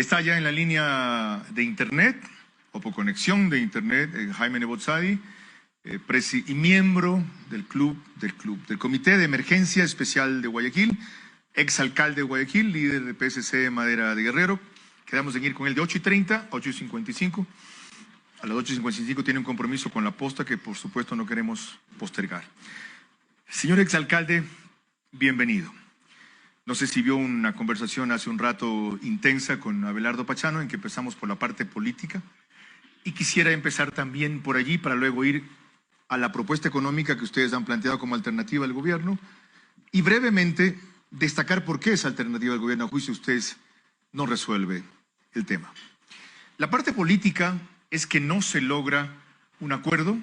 Está ya en la línea de internet o por conexión de internet Jaime Nebotzadi, y miembro del Comité de Emergencia Especial de Guayaquil, exalcalde de Guayaquil, líder de PSC Madera de Guerrero. Quedamos en ir con él de 8:30 a 8:55. A las 8:55 tiene un compromiso con la posta que por supuesto no queremos postergar. Señor exalcalde, bienvenido. No sé si vio una conversación hace un rato intensa con Abelardo Pachano en que empezamos por la parte política y quisiera empezar también por allí para luego ir a la propuesta económica que ustedes han planteado como alternativa al gobierno y brevemente destacar por qué esa alternativa al gobierno a juicio de ustedes no resuelve el tema. La parte política es que no se logra un acuerdo,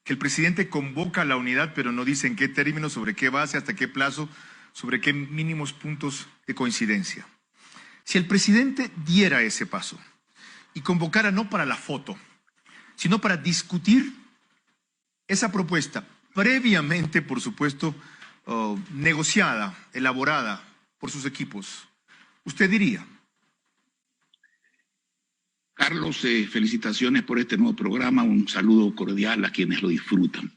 que el presidente convoca a la unidad pero no dice en qué términos, sobre qué base, hasta qué plazo, sobre qué mínimos puntos de coincidencia. Si el presidente diera ese paso y convocara no para la foto, sino para discutir esa propuesta previamente, por supuesto, negociada, elaborada por sus equipos, ¿usted diría? Carlos, felicitaciones por este nuevo programa, un saludo cordial a quienes lo disfrutan.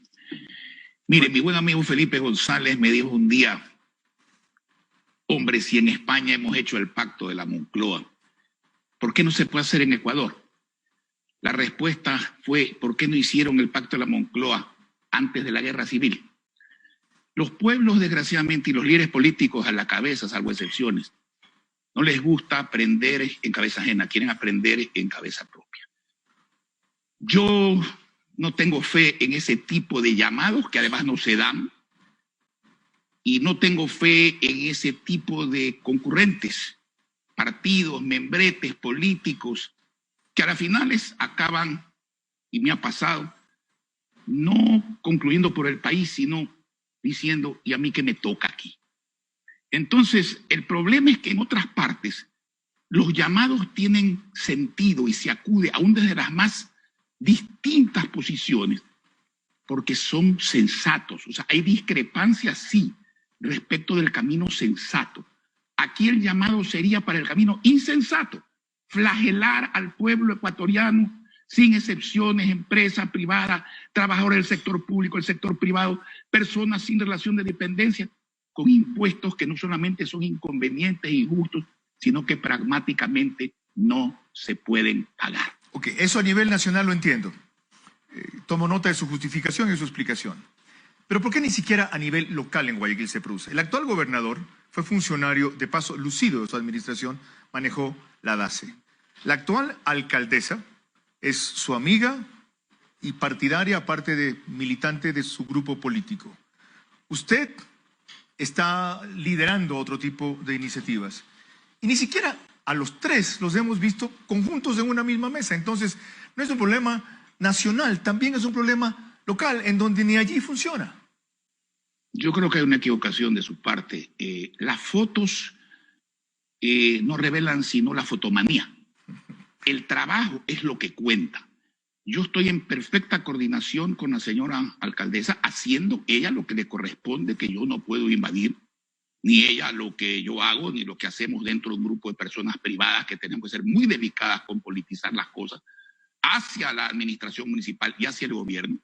Mire, mi buen amigo Felipe González me dijo un día: hombre, si en España hemos hecho el pacto de la Moncloa, ¿por qué no se puede hacer en Ecuador? La respuesta fue: ¿por qué no hicieron el pacto de la Moncloa antes de la guerra civil? Los pueblos, desgraciadamente, y los líderes políticos a la cabeza, salvo excepciones, no les gusta aprender en cabeza ajena, quieren aprender en cabeza propia. Yo no tengo fe en ese tipo de llamados que además no se dan, y no tengo fe en ese tipo de concurrentes, partidos, membretes políticos, que a las finales acaban, y me ha pasado, no concluyendo por el país, sino diciendo: ¿y a mí qué me toca aquí? Entonces, el problema es que en otras partes los llamados tienen sentido y se acude aún desde las más distintas posiciones porque son sensatos. O sea, hay discrepancias, sí, respecto del camino sensato. Aquí el llamado sería para el camino insensato: flagelar al pueblo ecuatoriano sin excepciones, empresa privada, trabajadores del sector público, el sector privado, personas sin relación de dependencia, con impuestos que no solamente son inconvenientes e injustos, sino que pragmáticamente no se pueden pagar. Ok, eso a nivel nacional lo entiendo. Tomo nota de su justificación y su explicación. Pero ¿por qué ni siquiera a nivel local en Guayaquil se produce? El actual gobernador fue funcionario de paso lucido de su administración, manejó la DACE. La actual alcaldesa es su amiga y partidaria, aparte de militante de su grupo político. Usted está liderando otro tipo de iniciativas. Y ni siquiera a los tres los hemos visto conjuntos en una misma mesa. Entonces, no es un problema nacional, también es un problema local, en donde ni allí funciona. Yo creo que hay una equivocación de su parte. Las fotos no revelan sino la fotomanía. El trabajo es lo que cuenta. Yo estoy en perfecta coordinación con la señora alcaldesa, haciendo ella lo que le corresponde, que yo no puedo invadir, ni ella lo que yo hago, ni lo que hacemos dentro de un grupo de personas privadas que tenemos que ser muy delicadas con politizar las cosas hacia la administración municipal y hacia el gobierno.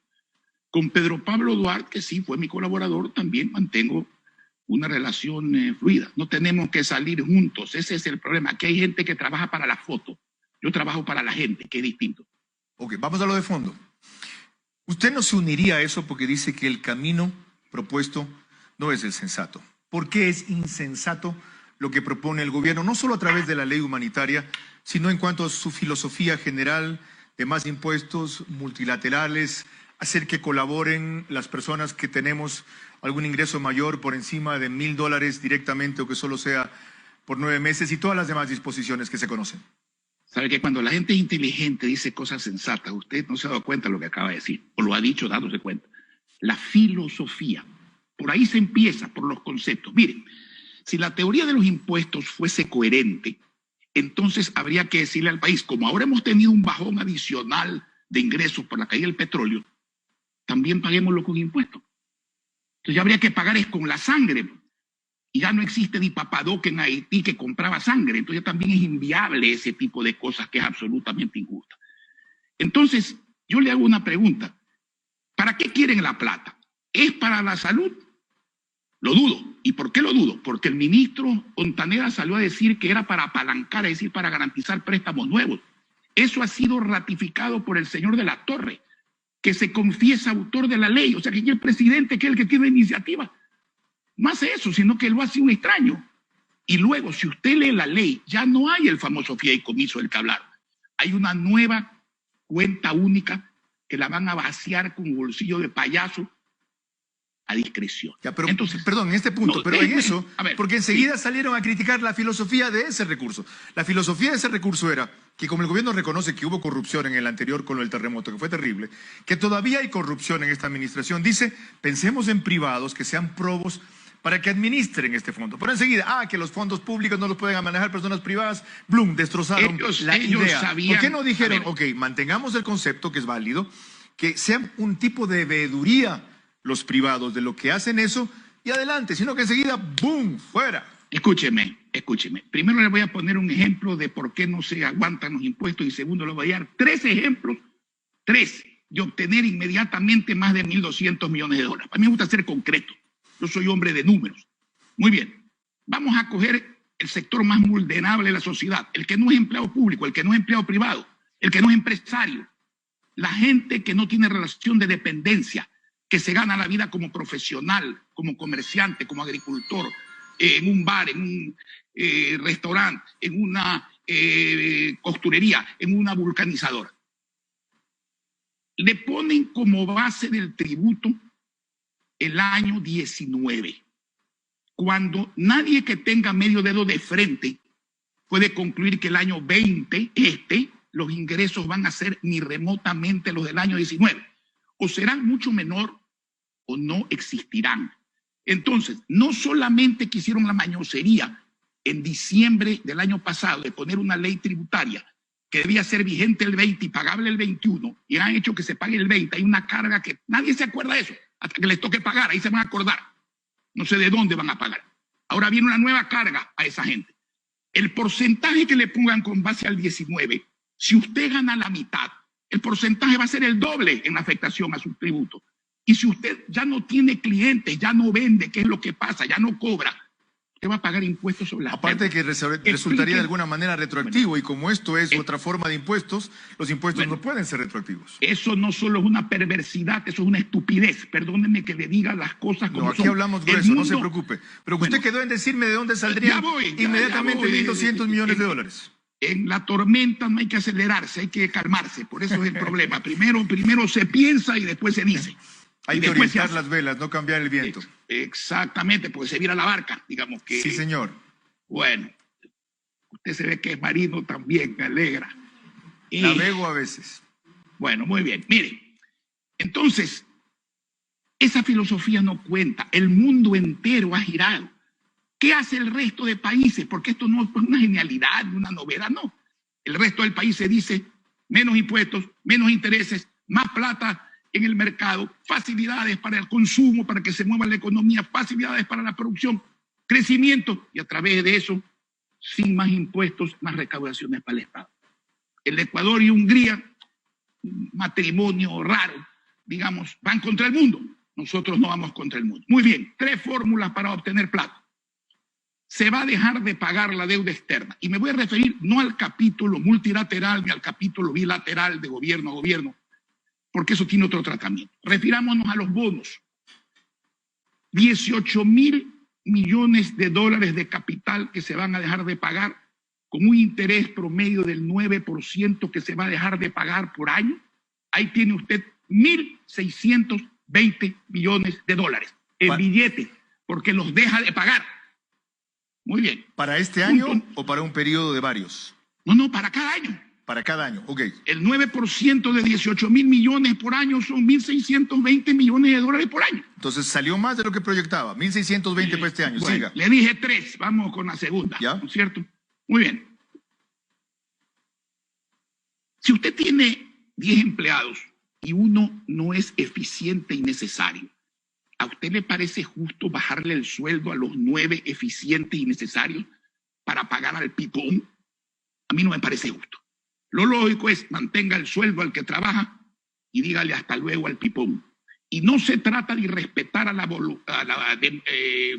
Con Pedro Pablo Duarte, que sí fue mi colaborador, también mantengo una relación fluida. No tenemos que salir juntos, ese es el problema. Aquí hay gente que trabaja para la foto, yo trabajo para la gente, que es distinto. Ok, vamos a lo de fondo. Usted no se uniría a eso porque dice que el camino propuesto no es el sensato. ¿Por qué es insensato lo que propone el gobierno? No solo a través de la ley humanitaria, sino en cuanto a su filosofía general de más impuestos multilaterales, hacer que colaboren las personas que tenemos algún ingreso mayor por encima de $1,000 directamente o que solo sea por 9 meses y todas las demás disposiciones que se conocen. Sabe que cuando la gente es inteligente dice cosas sensatas, usted no se ha dado cuenta de lo que acaba de decir, o lo ha dicho dándose cuenta. La filosofía, por ahí se empieza, por los conceptos. Miren, si la teoría de los impuestos fuese coherente, entonces habría que decirle al país: como ahora hemos tenido un bajón adicional de ingresos por la caída del petróleo, también paguémoslo con impuestos. Entonces ya habría que pagar es con la sangre. y ya no existe ni Papadoc en Haití que compraba sangre. Entonces también es inviable ese tipo de cosas que es absolutamente injusta. Entonces, yo le hago una pregunta. ¿Para qué quieren la plata? ¿Es para la salud? Lo dudo. ¿Y por qué lo dudo? Porque el ministro Ontaneda salió a decir que era para apalancar, es decir, para garantizar préstamos nuevos. Eso ha sido ratificado por el señor de la Torre, que se confiesa autor de la ley. O sea, que el presidente, que es el que tiene la iniciativa, no hace eso, sino que lo hace un extraño. Y luego, si usted lee la ley, ya no hay el famoso fideicomiso del que hablaron. Hay una nueva cuenta única que la van a vaciar con bolsillo de payaso a discreción. Ya, pero, entonces, perdón, en este punto, no, pero en eso, ver, porque enseguida salieron a criticar la filosofía de ese recurso. La filosofía de ese recurso era que como el gobierno reconoce que hubo corrupción en el anterior con el terremoto, que fue terrible, que todavía hay corrupción en esta administración, dice, pensemos en privados que sean probos para que administren este fondo. Pero enseguida, que los fondos públicos no los pueden manejar personas privadas, Blum, destrozaron la idea. Sabían, ¿por qué no dijeron, ok, mantengamos el concepto que es válido, que sea un tipo de veeduría los privados de lo que hacen eso y adelante, sino que enseguida, ¡boom!, fuera. Escúcheme. Primero le voy a poner un ejemplo de por qué no se aguantan los impuestos y segundo le voy a dar 3 ejemplos, de obtener inmediatamente más de 1.200 millones de dólares. A mí me gusta ser concreto. Yo soy hombre de números. Muy bien. Vamos a coger el sector más vulnerable de la sociedad, el que no es empleado público, el que no es empleado privado, el que no es empresario, la gente que no tiene relación de dependencia, que se gana la vida como profesional, como comerciante, como agricultor, en un bar, en un restaurante, en una costurería, en una vulcanizadora. Le ponen como base del tributo el año 19, cuando nadie que tenga medio dedo de frente puede concluir que el año 20, los ingresos van a ser ni remotamente los del año 19, o serán mucho menor o no existirán. Entonces, no solamente que hicieron la mañosería en diciembre del año pasado de poner una ley tributaria que debía ser vigente el 20 y pagable el 21, y han hecho que se pague el 20, hay una carga que nadie se acuerda de eso, hasta que les toque pagar, ahí se van a acordar. No sé de dónde van a pagar. Ahora viene una nueva carga a esa gente. El porcentaje que le pongan con base al 19, si usted gana la mitad, el porcentaje va a ser el doble en la afectación a su tributo. Y si usted ya no tiene clientes, ya no vende, ¿qué es lo que pasa? Ya no cobra. Usted va a pagar impuestos sobre la Aparte de que resultaría de alguna manera retroactivo, bueno, y como esto es otra forma de impuestos, los impuestos no pueden ser retroactivos. Eso no solo es una perversidad, eso es una estupidez. Perdónenme que le diga las cosas como son. Aquí hablamos grueso, no se preocupe. Pero usted quedó en decirme de dónde saldrían inmediatamente 1.200 millones de dólares. En la tormenta no hay que acelerarse, hay que calmarse. Por eso es el problema. Primero se piensa y después se dice. Hay que orientar las velas, no cambiar el viento. Exactamente, porque se vira la barca, digamos que... Sí, señor. Bueno, usted se ve que es marino también, me alegra. Navego a veces. Bueno, muy bien. Mire, entonces, esa filosofía no cuenta. El mundo entero ha girado. ¿Qué hace el resto de países? Porque esto no es una genialidad, una novedad, no. El resto del país se dice menos impuestos, menos intereses, más plata en el mercado, facilidades para el consumo, para que se mueva la economía, facilidades para la producción, crecimiento, y a través de eso, sin más impuestos, más recaudaciones para el Estado. El Ecuador y Hungría, un matrimonio raro, digamos, van contra el mundo. Nosotros no vamos contra el mundo. Muy bien, 3 fórmulas para obtener plata. Se va a dejar de pagar la deuda externa. Y me voy a referir no al capítulo multilateral ni al capítulo bilateral de gobierno a gobierno, porque eso tiene otro tratamiento. Refirámonos a los bonos. 18.000 millones de dólares de capital que se van a dejar de pagar con un interés promedio del 9% que se va a dejar de pagar por año. Ahí tiene usted 1.620 millones de dólares en billetes, porque los deja de pagar. Muy bien. ¿Para este año o para un periodo de varios? No, para cada año. Para cada año, ok. El 9% de 18.000 millones por año son 1.620 millones de dólares por año. Entonces salió más de lo que proyectaba, 1.620 para este año, bueno, siga. Le dije 3, vamos con la segunda, ¿ya? ¿no es cierto? Muy bien. Si usted tiene 10 empleados y uno no es eficiente y necesario, ¿A usted le parece justo bajarle el sueldo a los 9 eficientes y necesarios para pagar al pipón? A mí no me parece justo. Lo lógico es mantenga el sueldo al que trabaja y dígale hasta luego al pipón. Y no se trata de irrespetar a la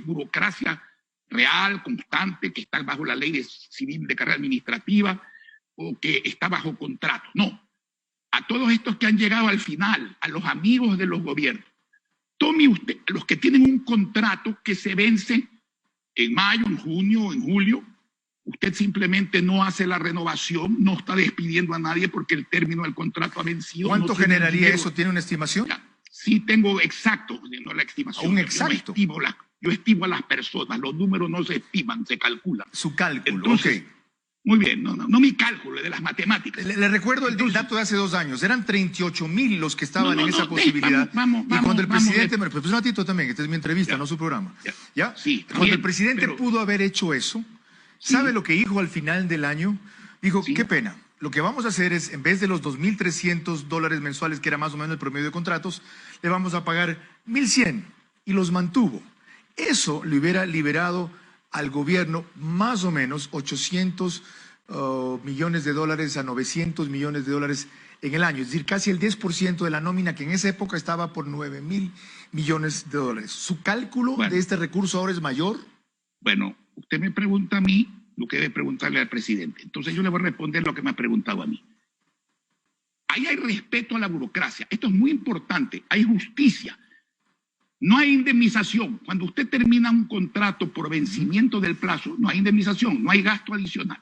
burocracia real, constante, que está bajo la ley civil de carrera administrativa o que está bajo contrato. No. A todos estos que han llegado al final, a los amigos de los gobiernos, tome usted, los que tienen un contrato que se vence en mayo, en junio, en julio, usted simplemente no hace la renovación, no está despidiendo a nadie porque el término del contrato ha vencido. ¿Cuánto no generaría eso? ¿Tiene una estimación? Ya, sí tengo exacto, no la estimación. ¿Un exacto? Yo estimo a las personas, los números no se estiman, se calculan. Su cálculo, entonces, ok. Muy bien, no mi cálculo, de las matemáticas. Le recuerdo el dato de hace 2 años. Eran 38,000 los que estaban en esa posibilidad. Vamos, y cuando el presidente... Pues un ratito también, esta es mi entrevista, no su programa. ¿Ya? Sí, cuando el presidente pudo haber hecho eso, ¿sabe lo que dijo al final del año? Dijo, qué pena. Lo que vamos a hacer es, en vez de los $2,300 mensuales, que era más o menos el promedio de contratos, le vamos a pagar 1,100. Y los mantuvo. Eso le hubiera liberado al gobierno más o menos 800 millones de dólares a 900 millones de dólares en el año. Es decir, casi el 10% de la nómina que en esa época estaba por 9,000 millones de dólares. ¿Su cálculo de este recurso ahora es mayor? Bueno, usted me pregunta a mí lo que debe preguntarle al presidente. Entonces yo le voy a responder lo que me ha preguntado a mí. Ahí hay respeto a la burocracia. Esto es muy importante. Hay justicia. No hay indemnización. Cuando usted termina un contrato por vencimiento del plazo, no hay indemnización, no hay gasto adicional.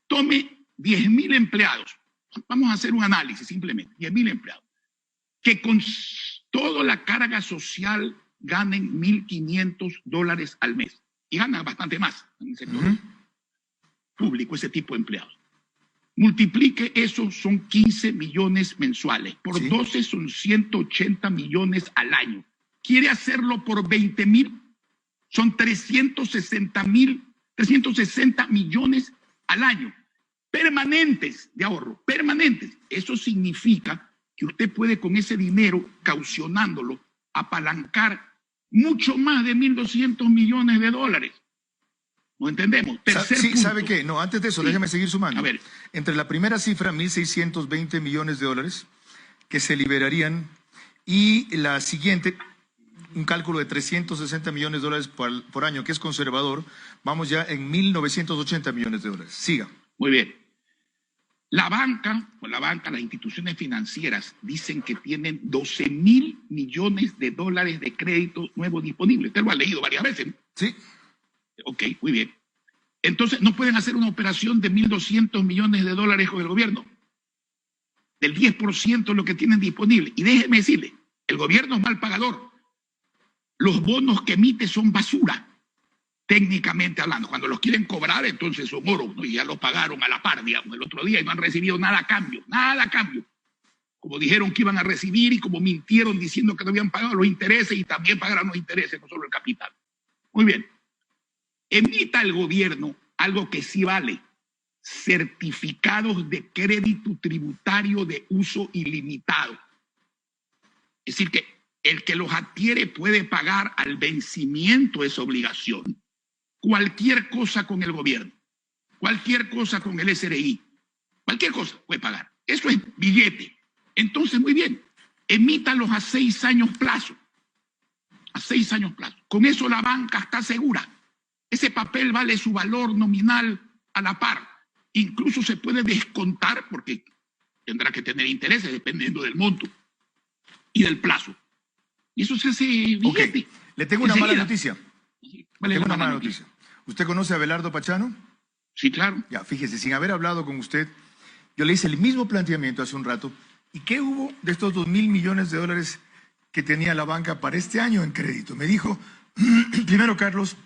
Tome 10,000 empleados. Vamos a hacer un análisis simplemente. 10,000 empleados. Que con toda la carga social ganen $1,500 al mes. Y ganan bastante más en el sector público, ese tipo de empleados. Multiplique eso, son 15 millones mensuales. Por 12 son 180 millones al año. Quiere hacerlo por 20,000, son 360 millones al año, permanentes de ahorro, permanentes. Eso significa que usted puede con ese dinero, caucionándolo, apalancar mucho más de 1,200 millones de dólares. ¿No entendemos? Tercer punto. ¿Sabe qué? No, antes de eso, déjeme seguir sumando. A ver. Entre la primera cifra, 1,620 millones de dólares, que se liberarían, y la siguiente... un cálculo de 360 millones de dólares por año, que es conservador, vamos ya en 1,980 millones de dólares. Siga. Muy bien. La banca, las instituciones financieras dicen que tienen 12,000 millones de dólares de crédito nuevo disponible. Usted lo ha leído varias veces, ¿no? Sí. Ok, muy bien. Entonces, ¿no pueden hacer una operación de 1,200 millones de dólares con el gobierno? Del 10% de lo que tienen disponible. Y déjeme decirle, el gobierno es mal pagador. Los bonos que emite son basura, técnicamente hablando. Cuando los quieren cobrar, entonces son oro, ¿no? Y ya los pagaron a la par, digamos, el otro día y no han recibido nada a cambio, nada a cambio. Como dijeron que iban a recibir y como mintieron diciendo que no habían pagado los intereses y también pagaron los intereses, no solo el capital. Muy bien. Emita el gobierno algo que sí vale: certificados de crédito tributario de uso ilimitado. Es decir, que el que los adquiere puede pagar al vencimiento de esa obligación cualquier cosa con el gobierno, cualquier cosa con el SRI, cualquier cosa puede pagar. Eso es billete. Entonces, muy bien, emítalos a 6 años plazo. A 6 años plazo. Con eso la banca está segura. Ese papel vale su valor nominal a la par. Incluso se puede descontar porque tendrá que tener intereses dependiendo del monto y del plazo. Y eso se hace billete. Okay. Le tengo una mala noticia. Tengo una mala noticia. ¿Usted conoce a Abelardo Pachano? Sí, claro. Ya, fíjese, sin haber hablado con usted, yo le hice el mismo planteamiento hace un rato. ¿Y qué hubo de estos 2,000 millones de dólares que tenía la banca para este año en crédito? Me dijo, primero, Carlos,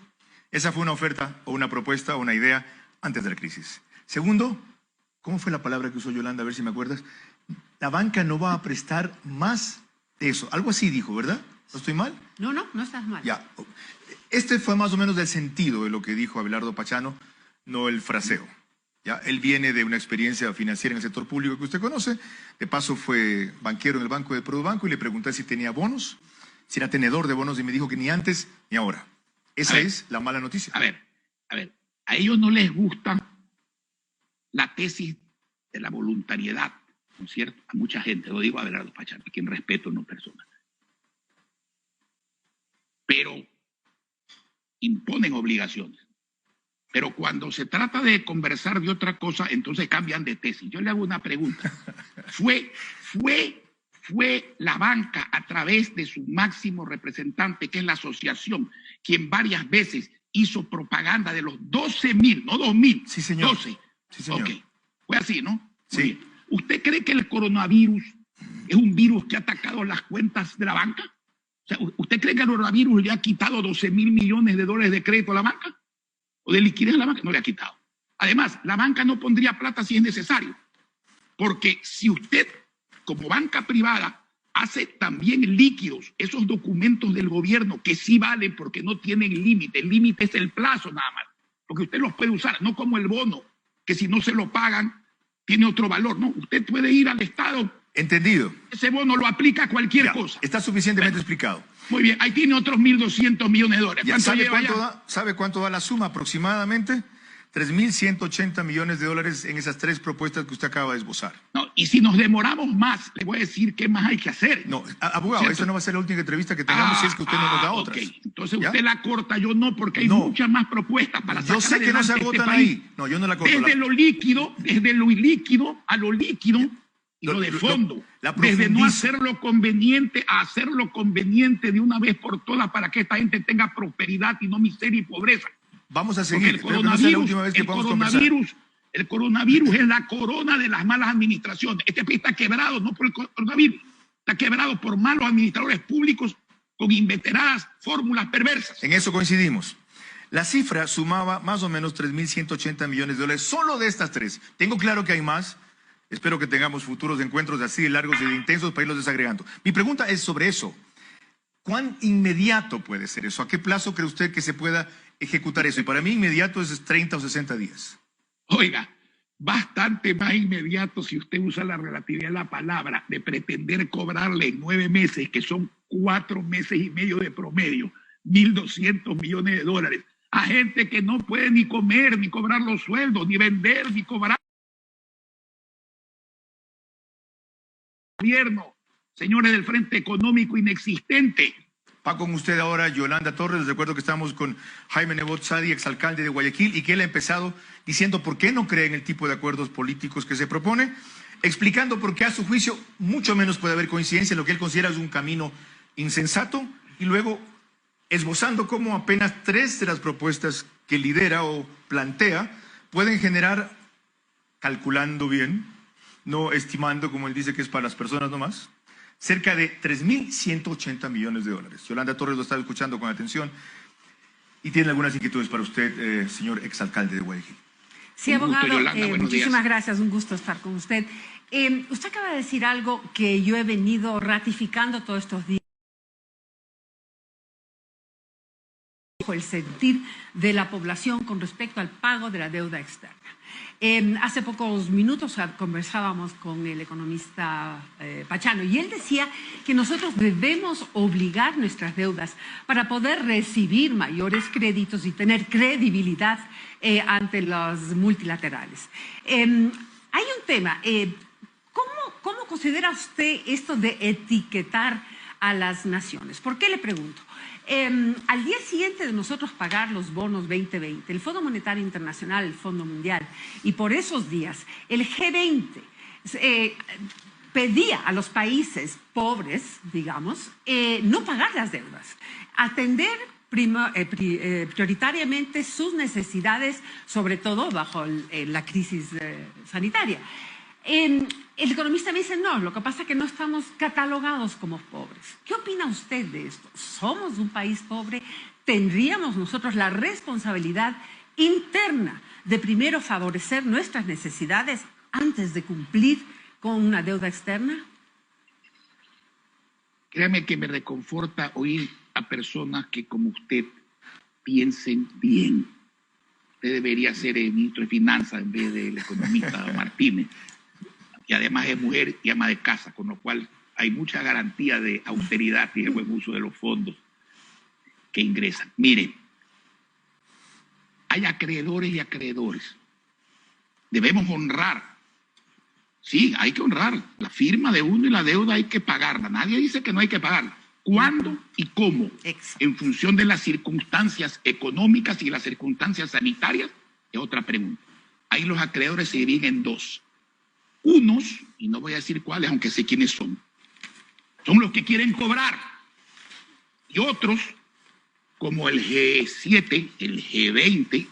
esa fue una oferta o una propuesta o una idea antes de la crisis. Segundo, ¿cómo fue la palabra que usó Yolanda? A ver si me acuerdas. La banca no va a prestar más de eso. Algo así dijo, ¿verdad? ¿No estoy mal? No estás mal. Ya. Este fue más o menos el sentido de lo que dijo Abelardo Pachano, no el fraseo. ¿Ya? Él viene de una experiencia financiera en el sector público que usted conoce. De paso fue banquero en el banco de Produbanco y le pregunté si tenía bonos. si era tenedor de bonos y me dijo que ni antes ni ahora. Esa es la mala noticia. A ver, a ellos no les gusta la tesis de la voluntariedad, ¿no es cierto? A mucha gente, lo digo a Abelardo Pachano, a quien respeto no persona. Pero imponen obligaciones. Pero cuando se trata de conversar de otra cosa, entonces cambian de tesis. Yo le hago una pregunta. ¿Fue la banca a través de su máximo representante, que es la asociación, quien varias veces hizo propaganda de los 12.000, no 2.000? Sí, señor. 12. Sí, señor. Ok, fue así, ¿no? Sí. Bien. ¿Usted cree que el coronavirus es un virus que ha atacado las cuentas de la banca? O sea, ¿usted cree que el coronavirus le ha quitado 12.000 millones de dólares de crédito a la banca? ¿O de liquidez a la banca? No le ha quitado. Además, la banca no pondría plata si es necesario. Porque si usted, como banca privada, hace también líquidos esos documentos del gobierno que sí valen porque no tienen límite. El límite es el plazo nada más. Porque usted los puede usar, no como el bono, que si no se lo pagan, tiene otro valor. No, usted puede ir al Estado. Entendido. Ese bono lo aplica a cualquier Ya, cosa. está suficientemente explicado. Muy bien, ahí tiene otros 1.200 millones de dólares. Ya, ¿Cuánto ¿sabe cuánto da la suma aproximadamente? 3.180 millones de dólares en esas tres propuestas que usted acaba de esbozar. No, y si nos demoramos más, le voy a decir qué más hay que hacer. No, abogado, ¿cierto? esa no va a ser la última entrevista que tengamos si es que usted no nos da otras. Ok, entonces ¿Ya? usted la corta, yo no, porque hay No. muchas más propuestas para sacar Yo sé que no se adelante agotan país. ahí. No, yo no la corto. Desde lo ilíquido a lo líquido y lo de fondo. Desde no hacerlo conveniente a hacerlo conveniente de una vez por todas para que esta gente tenga prosperidad y no miseria y pobreza. Porque Porque seguir. Espero que no sea la última vez que podamos conversar. el coronavirus es la corona de las malas administraciones. Este país está quebrado no por el coronavirus, está quebrado por malos administradores públicos con inveteradas fórmulas perversas. En eso coincidimos. La cifra sumaba más o menos 3.180 millones de dólares solo de estas tres. Tengo claro que hay más. Espero que tengamos futuros encuentros así de largos y de intensos para irlos desagregando. Mi pregunta es sobre eso. ¿Cuán inmediato puede ser eso? ¿A qué plazo cree usted que se pueda ejecutar eso? Y para mí inmediato es 30 o 60 días. Oiga, bastante más inmediato si usted usa la relatividad de la palabra de pretender cobrarle en 9 meses, que son 4 meses y medio de promedio, 1.200 millones de dólares, a gente que no puede ni comer, ni cobrar los sueldos, ni vender, ni cobrar. Gobierno, señores del Frente Económico inexistente. Va con usted ahora Yolanda Torres. Les recuerdo que estamos con Jaime Nebot Sadi, exalcalde de Guayaquil, y que él ha empezado diciendo por qué no cree en el tipo de acuerdos políticos que se propone, explicando por qué a su juicio mucho menos puede haber coincidencia en lo que él considera es un camino insensato, y luego esbozando cómo apenas 3 de las propuestas que lidera o plantea pueden generar, calculando bien, no estimando como él dice que es para las personas nomás, cerca de 3.180 millones de dólares. Yolanda Torres lo estaba escuchando con atención y tiene algunas inquietudes para usted, señor exalcalde de Guayaquil. Sí, abogado, Yolanda, muchísimas gracias, un gusto estar con usted. Usted acaba de decir algo que yo he venido ratificando todos estos días. El sentir de la población con respecto al pago de la deuda externa. Hace pocos minutos conversábamos con el economista Pachano y él decía que nosotros debemos obligar nuestras deudas para poder recibir mayores créditos y tener credibilidad ante los multilaterales. Hay un tema, ¿cómo considera usted esto de etiquetar a las naciones? ¿Por qué le pregunto? Al día siguiente de nosotros pagar los bonos 2020, el Fondo Monetario Internacional, el Fondo Mundial, y por esos días el G20 pedía a los países pobres, digamos, no pagar las deudas, atender prioritariamente sus necesidades, sobre todo bajo la crisis sanitaria. El economista me dice, no, lo que pasa es que no estamos catalogados como pobres. ¿Qué opina usted de esto? ¿Somos un país pobre? ¿Tendríamos nosotros la responsabilidad interna de primero favorecer nuestras necesidades antes de cumplir con una deuda externa? Créame que me reconforta oír a personas que como usted piensen bien. Usted debería ser el ministro de Finanzas en vez del economista Martínez. Y además es mujer y ama de casa, con lo cual hay mucha garantía de austeridad y de buen uso de los fondos que ingresan. Miren, hay acreedores y acreedores. Debemos honrar. Sí, hay que honrar. La firma de uno y la deuda hay que pagarla. Nadie dice que no hay que pagarla. ¿Cuándo y cómo? Exacto. En función de las circunstancias económicas y las circunstancias sanitarias, es otra pregunta. Ahí los acreedores se dividen en dos. Unos, y no voy a decir cuáles, aunque sé quiénes son los que quieren cobrar. Y otros, como el G7, el G20,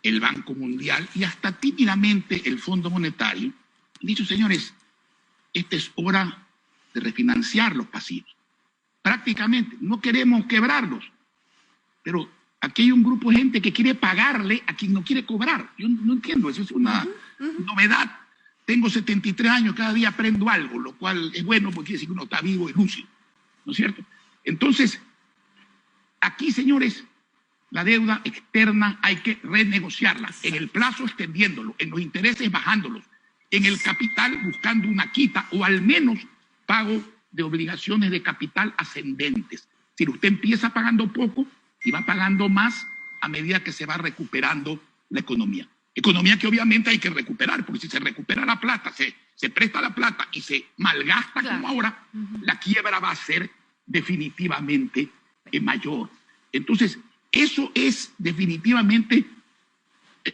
el Banco Mundial y hasta tímidamente el Fondo Monetario, han dicho, señores, esta es hora de refinanciar los pasivos. Prácticamente, no queremos quebrarlos, pero aquí hay un grupo de gente que quiere pagarle a quien no quiere cobrar. Yo no entiendo, eso es una novedad. Tengo 73 años, cada día aprendo algo, lo cual es bueno porque quiere decir que uno está vivo y lúcido, ¿no es cierto? Entonces, aquí, señores, la deuda externa hay que renegociarla, en el plazo extendiéndolo, en los intereses bajándolos, en el capital buscando una quita o al menos pago de obligaciones de capital ascendentes. Si usted empieza pagando poco y va pagando más a medida que se va recuperando la economía. Economía que obviamente hay que recuperar, porque si se recupera la plata, se presta la plata y se malgasta como ahora, la quiebra va a ser definitivamente mayor. Entonces, eso es definitivamente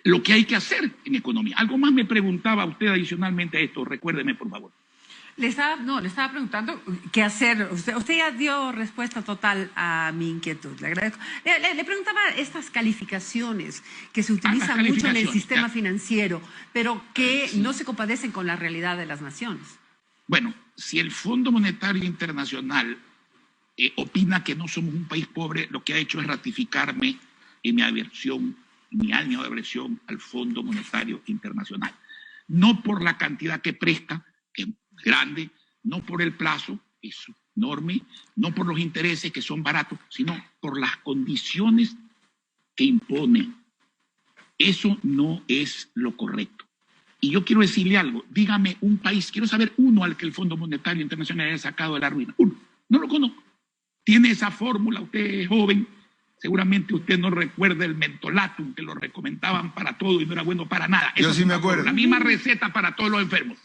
lo que hay que hacer en economía. Algo más me preguntaba usted adicionalmente a esto, recuérdeme por favor. Le estaba preguntando qué hacer. Usted ya dio respuesta total a mi inquietud. Le agradezco. Le preguntaba estas calificaciones que se utilizan mucho en el sistema financiero, pero que no se compadecen con la realidad de las naciones. Bueno, si el Fondo Monetario Internacional opina que no somos un país pobre, lo que ha hecho es ratificarme en mi aversión, mi año de aversión al Fondo Monetario Internacional. No por la cantidad que presta, que es grande, no por el plazo, que es enorme, no por los intereses que son baratos, sino por las condiciones que impone. Eso no es lo correcto. Y yo quiero decirle algo, dígame un país, quiero saber uno al que el Fondo Monetario Internacional haya sacado de la ruina. Uno, no lo conozco. Tiene esa fórmula, usted es joven, seguramente usted no recuerda el mentolatum, que lo recomendaban para todo y no era bueno para nada. Yo sí me acuerdo. La misma receta para todos los enfermos.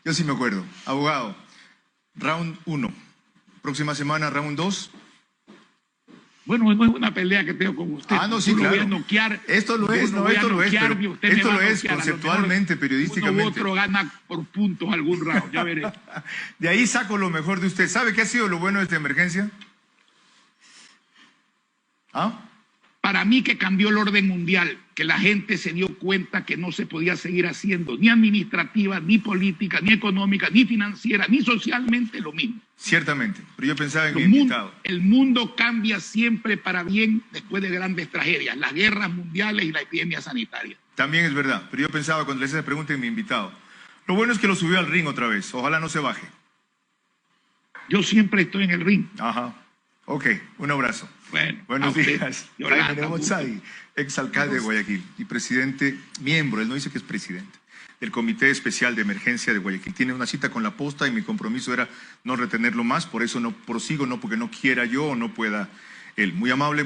Yo sí me acuerdo. Abogado, round 1. Próxima semana, round 2. Bueno, no es una pelea que tengo con usted. No, sí, claro. Voy a noquear, esto lo es, no, esto lo es, pero esto lo es conceptualmente, periodísticamente. Uno u otro gana por puntos algún round, ya veré. De ahí saco lo mejor de usted. ¿Sabe qué ha sido lo bueno de esta emergencia? Para mí que cambió el orden mundial, que la gente se dio cuenta que no se podía seguir haciendo ni administrativa, ni política, ni económica, ni financiera, ni socialmente lo mismo. Ciertamente, pero yo pensaba en mi invitado. El mundo cambia siempre para bien después de grandes tragedias, las guerras mundiales y la epidemia sanitaria. También es verdad, pero yo pensaba cuando le hice esa pregunta en mi invitado. Lo bueno es que lo subió al ring otra vez, ojalá no se baje. Yo siempre estoy en el ring. Ajá. Ok, un abrazo. Bueno, buenos días. Jaime Nebot Sadi, exalcalde de Guayaquil y presidente, miembro, él no dice que es presidente, del Comité Especial de Emergencia de Guayaquil. Tiene una cita con la posta y mi compromiso era no retenerlo más, por eso no prosigo, no porque no quiera yo o no pueda él. Muy amable.